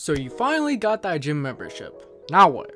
So you finally got that gym membership. Now what?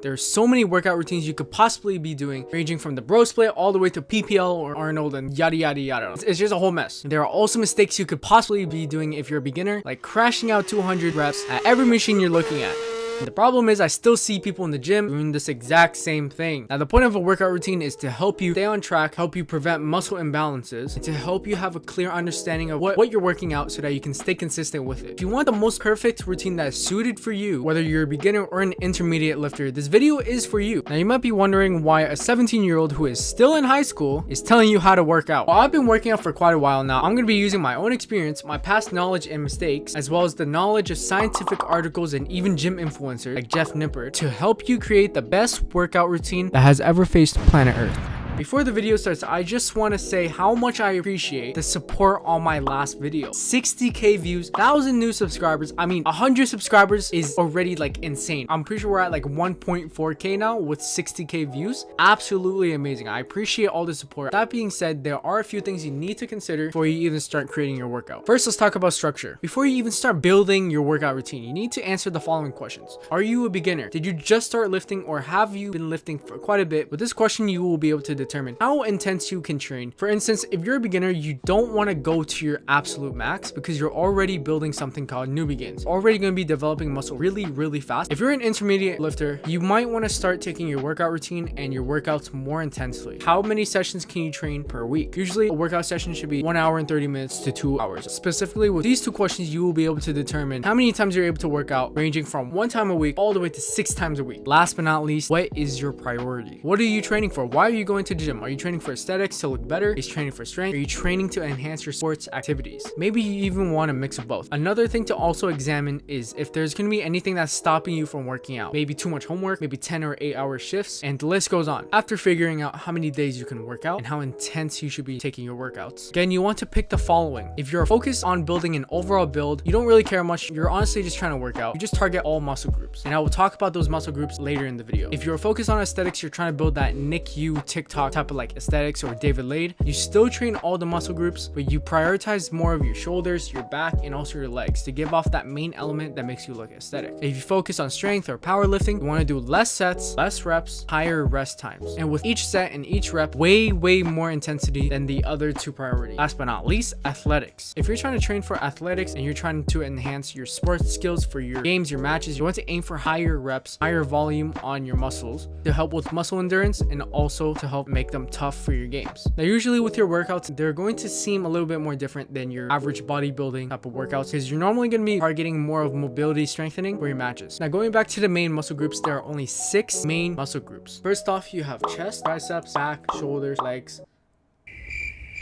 There's so many workout routines you could possibly be doing, ranging from the bro split all the way to PPL or Arnold and yada yada yada. It's just a whole mess. There are also mistakes you could possibly be doing if you're a beginner, like crashing out 200 reps at every machine you're looking at. The problem is I still see people in the gym doing this exact same thing. Now the point of a workout routine is to help you stay on track, help you prevent muscle imbalances, and to help you have a clear understanding of what you're working out so that you can stay consistent with it. If you want the most perfect routine that is suited for you, whether you're a beginner or an intermediate lifter, this video is for you. Now you might be wondering why a 17-year-old who is still in high school is telling you how to work out. Well, I've been working out for quite a while now. I'm going to be using my own experience, my past knowledge and mistakes, as well as the knowledge of scientific articles and even gym influencers like Jeff Nippard to help you create the best workout routine that has ever faced planet Earth. Before the video starts, I just want to say how much I appreciate the support on my last video. 60k views, 1,000 new subscribers. I mean, 100 subscribers is already like insane. I'm pretty sure we're at like 1.4k now with 60k views. Absolutely amazing. I appreciate all the support. That being said, there are a few things you need to consider before you even start creating your workout. First, let's talk about structure. Before you even start building your workout routine, you need to answer the following questions. Are you a beginner? Did you just start lifting, or have you been lifting for quite a bit? With this question, you will be able to determine how intense you can train. For instance, if you're a beginner, you don't want to go to your absolute max because you're already building something called newbie gains. Already going to be developing muscle really fast. If you're an intermediate lifter, you might want to start taking your workout routine and your workouts more intensely. How many sessions can you train per week? Usually a workout session should be 1 hour and 30 minutes to 2 hours. Specifically with these two questions, you will be able to determine how many times you're able to work out, ranging from 1 time a week all the way to 6 times a week. Last but not least, what is your priority? What are you training for? Why are you going to the gym? Are you training for aesthetics to look better? Are you training for strength? Are you training to enhance your sports activities? Maybe you even want a mix of both. Another thing to also examine is if there's going to be anything that's stopping you from working out. Maybe too much homework, maybe 10 or 8 hour shifts, and the list goes on. After figuring out how many days you can work out and how intense you should be taking your workouts, again, you want to pick the following. If you're focused on building an overall build, you don't really care much, you're honestly just trying to work out, you just target all muscle groups, and I will talk about those muscle groups later in the video. If you're focused on aesthetics, you're trying to build that Nick U TikTok type of like aesthetics or David Lade, you still train all the muscle groups, but you prioritize more of your shoulders, your back, and also your legs to give off that main element that makes you look aesthetic. If you focus on strength or powerlifting, you want to do less sets, less reps, higher rest times, and with each set and each rep, way more intensity than the other two priorities. Last but not least, athletics. If you're trying to train for athletics and you're trying to enhance your sports skills for your games, your matches, you want to aim for higher reps, higher volume on your muscles to help with muscle endurance and also to help make them tough for your games. Now, usually with your workouts, they're going to seem a little bit more different than your average bodybuilding type of workouts because you're normally going to be targeting more of mobility strengthening for your matches. Now, going back to the main muscle groups, there are only 6 main muscle groups. First off, you have chest, triceps, back, shoulders, legs.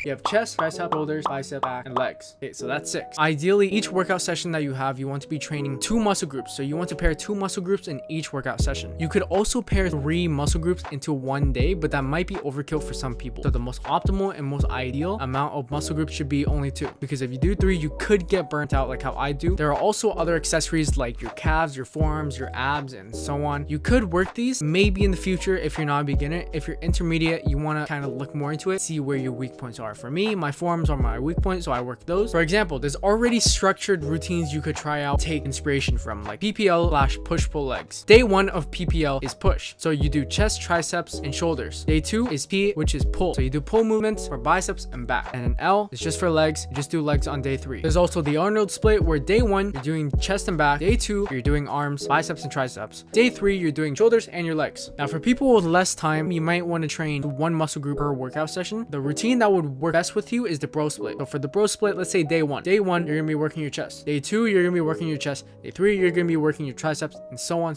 You have chest, tricep, shoulders, bicep, back, and legs. Okay, so that's 6. Ideally, each workout session that you have, you want to be training 2 muscle groups. So you want to pair 2 muscle groups in each workout session. You could also pair 3 muscle groups into one day, but that might be overkill for some people. So the most optimal and most ideal amount of muscle groups should be only 2. Because if you do 3, you could get burnt out like how I do. There are also other accessories like your calves, your forearms, your abs, and so on. You could work these maybe in the future if you're not a beginner. If you're intermediate, you want to kind of look more into it, see where your weak points are. For me, my forearms are my weak point, so I work those. For example, there's already structured routines you could try out, take inspiration from, like PPL / push-pull legs. Day 1 of PPL is push, so you do chest, triceps, and shoulders. Day 2 is P, which is pull, so you do pull movements for biceps and back. And then L is just for legs, you just do legs on day 3. There's also the Arnold split, where day 1 you're doing chest and back, day 2 you're doing arms, biceps, and triceps, day 3 you're doing shoulders and your legs. Now, for people with less time, you might want to train 1 muscle group per workout session. The routine that would work best with you is the bro split. So for the bro split, let's say day 1 you're gonna be working your chest, day 2 you're gonna be working your chest, day 3 you're gonna be working your triceps, and so on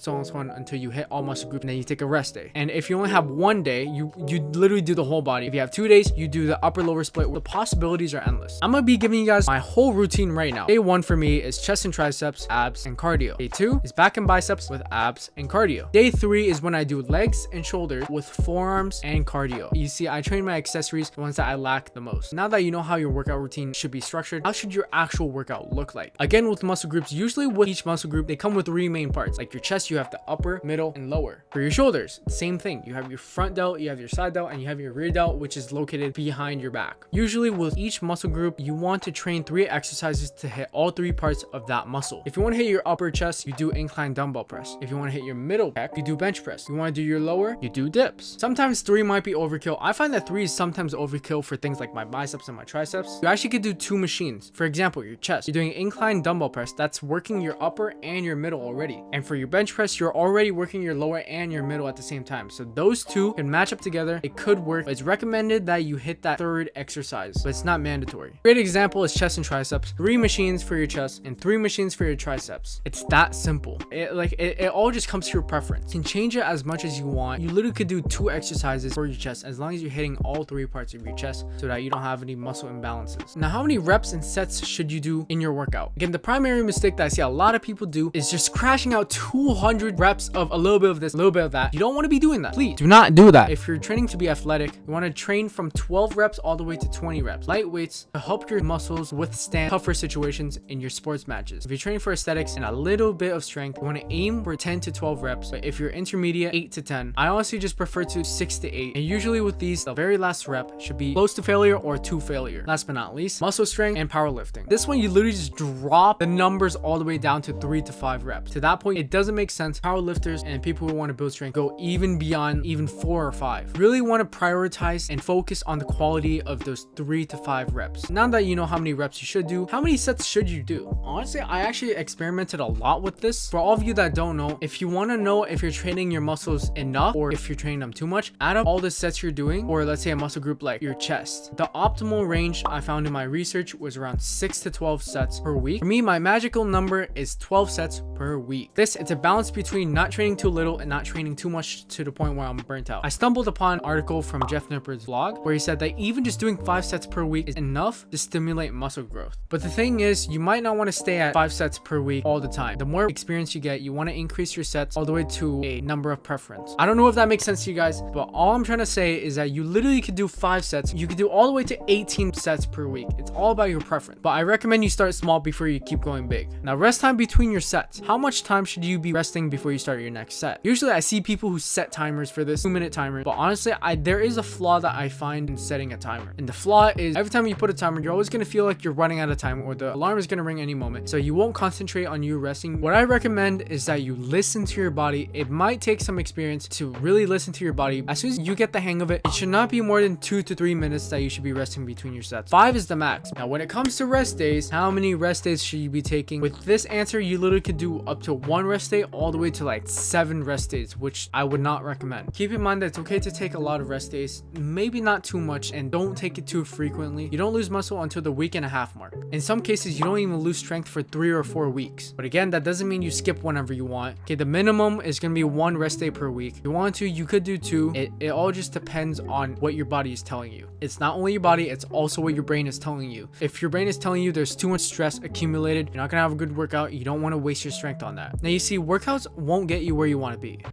until you hit all muscle groups, and then you take a rest day. And if you only have 1 day, you literally do the whole body. If you have 2 days, you do the upper lower split. The possibilities are endless. I'm gonna be giving you guys my whole routine right now. Day 1 for me is chest and triceps, abs, and cardio. Day 2 is back and biceps with abs and cardio. Day 3 is when I do legs and shoulders with forearms and cardio. You see, I train my accessories, the ones that I lack work the most. Now that you know how your workout routine should be structured, how should your actual workout look like? Again, with muscle groups, usually with each muscle group, they come with 3 main parts. Like your chest, you have the upper, middle, and lower. For your shoulders, same thing. You have your front delt, you have your side delt, and you have your rear delt, which is located behind your back. Usually with each muscle group, you want to train 3 exercises to hit all 3 parts of that muscle. If you want to hit your upper chest, you do incline dumbbell press. If you want to hit your middle pec, you do bench press. If you want to do your lower, you do dips. Sometimes 3 might be overkill. I find that 3 is sometimes overkill for things like my biceps and my triceps. You actually could do 2 machines. For example, your chest, you're doing incline dumbbell press. That's working your upper and your middle already. And for your bench press, you're already working your lower and your middle at the same time. So those 2 can match up together. It could work. It's recommended that you hit that 3rd exercise, but it's not mandatory. Great example is chest and triceps. 3 machines for your chest and 3 machines for your triceps. It's that simple. It all just comes to your preference. You can change it as much as you want. You literally could do 2 exercises for your chest as long as you're hitting all 3 parts of your chest so that you don't have any muscle imbalances. Now, how many reps and sets should you do in your workout? Again, the primary mistake that I see a lot of people do is just crashing out 200 reps of a little bit of this, a little bit of that. You don't want to be doing that. Please do not do that. If you're training to be athletic, you want to train from 12 reps all the way to 20 reps. Light weights to help your muscles withstand tougher situations in your sports matches. If you're training for aesthetics and a little bit of strength, you want to aim for 10 to 12 reps. But if you're intermediate, 8 to 10. I honestly just prefer to 6 to 8. And usually with these, the very last rep should be close to failure or to failure. Last but not least, muscle strength and powerlifting. This one, you literally just drop the numbers all the way down to 3 to 5 reps. To that point, it doesn't make sense. Powerlifters and people who want to build strength go even beyond even 4 or 5. Really want to prioritize and focus on the quality of those 3 to 5 reps. Now that you know how many reps you should do, how many sets should you do? Honestly, I actually experimented a lot with this. For all of you that don't know, if you want to know if you're training your muscles enough or if you're training them too much, add up all the sets you're doing, or let's say a muscle group like your chest. The optimal range I found in my research was around 6 to 12 sets per week. For me, my magical number is 12 sets per week. It's a balance between not training too little and not training too much to the point where I'm burnt out. I stumbled upon an article from Jeff Nippard's blog where he said that even just doing 5 sets per week is enough to stimulate muscle growth. But the thing is, you might not want to stay at 5 sets per week all the time. The more experience you get, you want to increase your sets all the way to a number of preference. I don't know if that makes sense to you guys, but all I'm trying to say is that you literally could do 5 sets. You could do all the way to 18 sets per week. It's all about your preference. But I recommend you start small before you keep going big. Now, rest time between your sets. How much time should you be resting before you start your next set? Usually I see people who set timers for this, 2-minute timer, but honestly, there is a flaw that I find in setting a timer. And the flaw is every time you put a timer, you're always going to feel like you're running out of time or the alarm is going to ring any moment. So you won't concentrate on you resting. What I recommend is that you listen to your body. It might take some experience to really listen to your body. As soon as you get the hang of it, it should not be more than 2 to 3 minutes that you should be resting between your sets. 5 is the max. Now, when it comes to rest days, how many rest days should you be taking? With this answer, you literally could do up to 1 rest day all the way to like 7 rest days, which I would not recommend. Keep in mind that it's okay to take a lot of rest days, maybe not too much, and don't take it too frequently. You don't lose muscle until the 1.5 week mark. In some cases, you don't even lose strength for 3 or 4 weeks. But again, that doesn't mean you skip whenever you want. Okay, the minimum is going to be 1 rest day per week. If you want to, you could do 2. It all just depends on what your body is telling you. It's not only your body, it's also what your brain is telling you. If your brain is telling you there's too much stress accumulated, you're not going to have a good workout, you don't want to waste your strength on that. Now, you see, workouts won't get you where you want to be.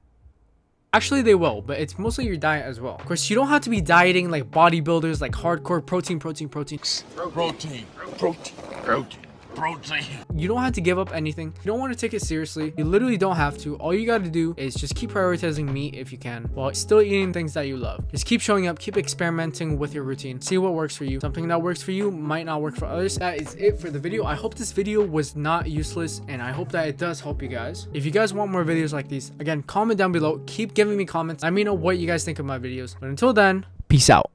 Actually, they will, but it's mostly your diet as well. Of course, you don't have to be dieting like bodybuilders, like hardcore protein. You don't have to give up anything. You don't want to take it seriously. You literally don't have to. All you got to do is just keep prioritizing meat if you can, while still eating things that you love. Just keep showing up, keep experimenting with your routine. See what works for you. Something that works for you might not work for others. That is it for the video. I hope this video was not useless, and I hope that it does help you guys. If you guys want more videos like these, again, comment down below. Keep giving me comments. Let me know what you guys think of my videos. But until then, peace out.